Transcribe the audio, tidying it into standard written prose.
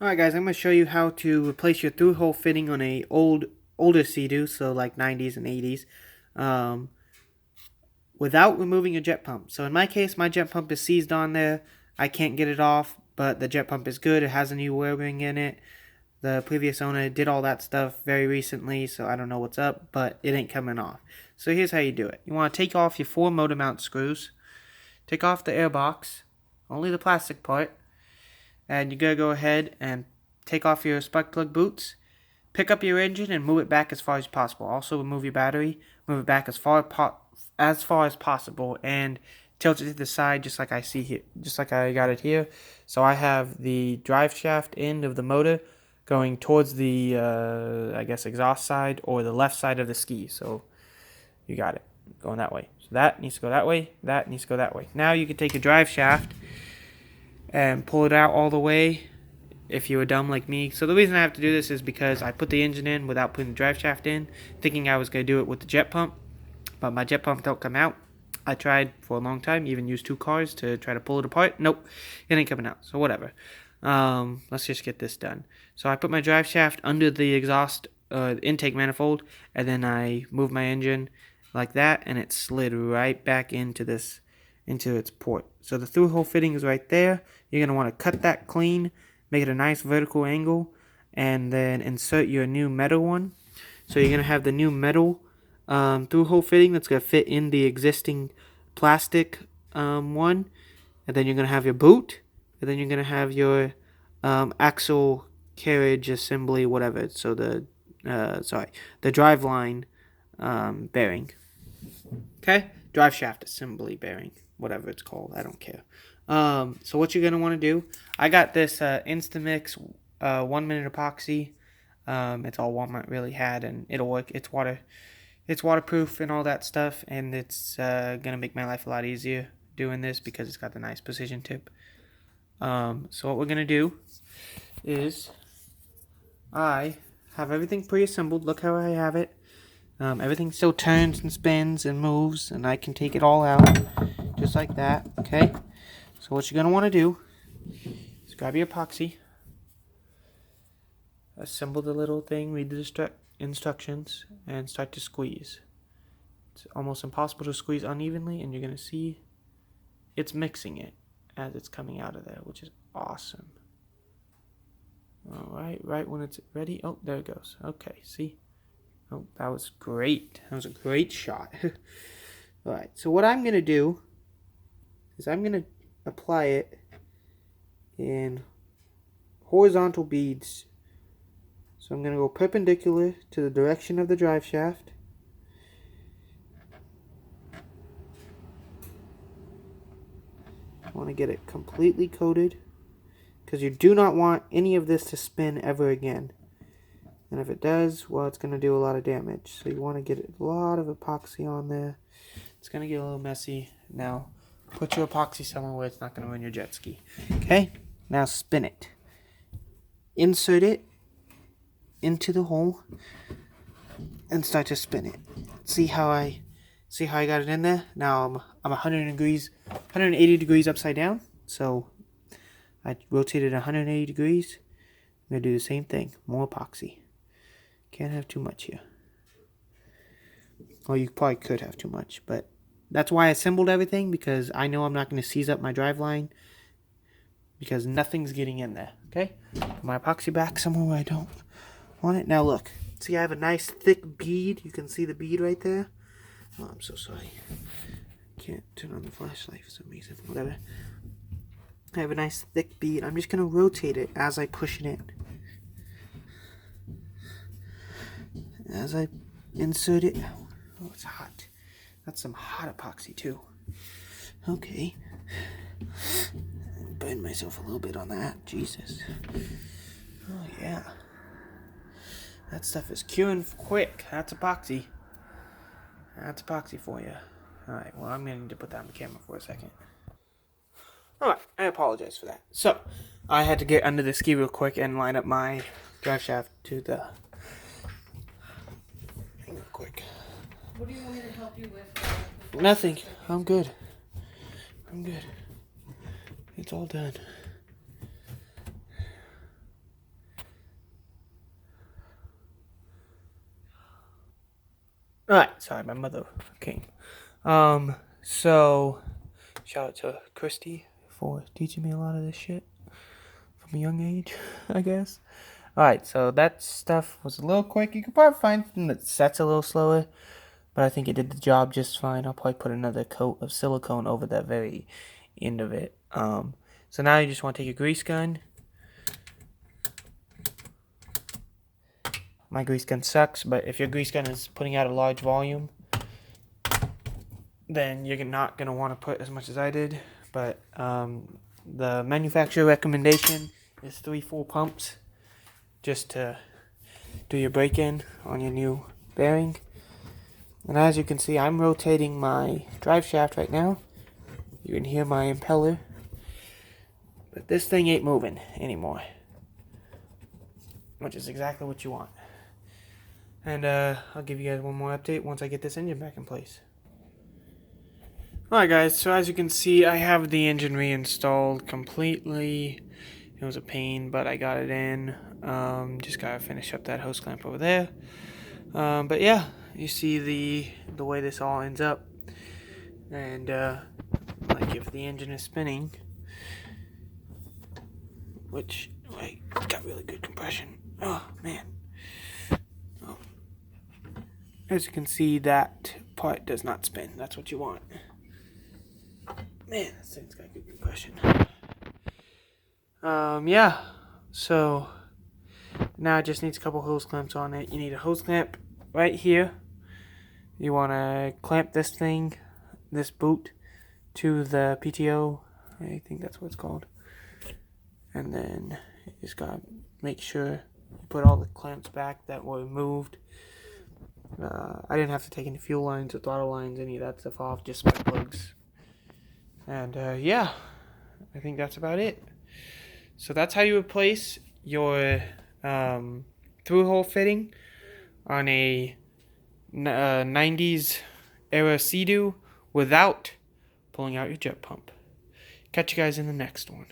Alright guys, I'm going to show you how to replace your through-hole fitting on a older SEADOO, so like 90s and 80s, without removing your jet pump. So in my case, my jet pump is seized on there. I can't get it off, but the jet pump is good. It has a new wear ring in it. The previous owner did all that stuff very recently, so I don't know what's up, but it ain't coming off. So here's how you do it. You want to take off your 4 motor mount screws, take off the air box, only the plastic part, and you gotta go ahead and take off your spark plug boots, pick up your engine and move it back as far as possible. Also remove your battery, move it back as far as possible, and tilt it to the side just like I see here, just like I got it here. So I have the drive shaft end of the motor going towards the I guess exhaust side or the left side of the ski. So you got it going that way. So that needs to go that way, that needs to go that way. Now you can take your drive shaft and pull it out all the way if you were dumb like me. So the reason I have to do this is because I put the engine in without putting the drive shaft in, thinking I was going to do it with the jet pump, but my jet pump don't come out. I tried for a long time, even used 2 cars to try to pull it apart. Nope, it ain't coming out, so whatever. Let's just get this done. So I put my drive shaft under the exhaust intake manifold, and then I moved my engine like that, and it slid right back into its port. So the through-hole fitting is right there. You're going to want to cut that clean, make it a nice vertical angle, and then insert your new metal one. So you're going to have the new metal through-hole fitting that's going to fit in the existing plastic one. And then you're going to have your boot, and then you're going to have your axle carriage assembly, whatever. So the driveline bearing. Okay? Drive shaft assembly bearing, whatever it's called. I don't care. So what you're going to want to do, I got this Instamix 1-minute epoxy. It's all Walmart really had, and it'll work. It's waterproof and all that stuff, and it's going to make my life a lot easier doing this because it's got the nice precision tip. So what we're going to do is I have everything pre-assembled. Look how I have it. Everything still turns and spins and moves, and I can take it all out just like that. Okay, so what you're going to want to do is grab your epoxy, assemble the little thing, read the instructions, and start to squeeze. It's almost impossible to squeeze unevenly, and you're going to see it's mixing it as it's coming out of there, which is awesome. Alright, right when it's ready. Oh, there it goes. Okay, see? Oh, that was great. That was a great shot. Alright, so what I'm going to do is I'm going to apply it in horizontal beads. So I'm going to go perpendicular to the direction of the drive shaft. I want to get it completely coated because you do not want any of this to spin ever again. And if it does, well, it's going to do a lot of damage. So you want to get a lot of epoxy on there. It's going to get a little messy. Now, put your epoxy somewhere where it's not going to ruin your jet ski. Okay? Now spin it. Insert it into the hole and start to spin it. See how I got it in there? Now I'm 180 degrees upside down. So I rotated 180 degrees. I'm going to do the same thing. More epoxy. Can't have too much here. Well, you probably could have too much, but that's why I assembled everything, because I know I'm not going to seize up my drive line because nothing's getting in there. Okay? Put my epoxy back somewhere where I don't want it. Now look. See, I have a nice thick bead. You can see the bead right there. Oh, I'm so sorry. Can't turn on the flashlight for some reason. Whatever. I have a nice thick bead. I'm just going to rotate it as I push it in. As I insert it. Oh, it's hot. That's some hot epoxy too. Okay. Burned myself a little bit on that. Jesus. Oh yeah. That stuff is curing quick. That's epoxy. That's epoxy for you. Alright, well, I'm going to need to put that on the camera for a second. Alright, I apologize for that. So, I had to get under the ski real quick and line up my drive shaft to the... Hang on quick. What do you want me to help you with? Nothing. I'm good. I'm good. It's all done. Alright, sorry, my mother came. So shout out to Christy for teaching me a lot of this shit from a young age, I guess. Alright, so that stuff was a little quick. You could probably find something that sets a little slower, but I think it did the job just fine. I'll probably put another coat of silicone over the very end of it. So now you just want to take a grease gun. My grease gun sucks, but if your grease gun is putting out a large volume, then you're not going to want to put as much as I did. But the manufacturer recommendation is 3 full pumps just to do your break-in on your new bearing. And as you can see, I'm rotating my drive shaft right now. You can hear my impeller. But this thing ain't moving anymore, which is exactly what you want. And I'll give you guys one more update once I get this engine back in place. Alright guys, so as you can see, I have the engine reinstalled completely. It was a pain, but I got it in. Just gotta finish up that hose clamp over there. But yeah, you see the way this all ends up. And like if the engine is spinning, which like got really good compression. Oh man. Oh. As you can see, that part does not spin. That's what you want. Man, this thing's got good compression. Yeah. So now it just needs a couple hose clamps on it. You need a hose clamp right here. You want to clamp this thing, this boot, to the PTO. I think that's what it's called. And then you just gotta make sure you put all the clamps back that were moved. I didn't have to take any fuel lines or throttle lines, any of that stuff off, just spark plugs. And yeah, I think that's about it. So that's how you replace your through-hole fitting on a 90s era SEADOO without pulling out your jet pump. Catch you guys in the next one.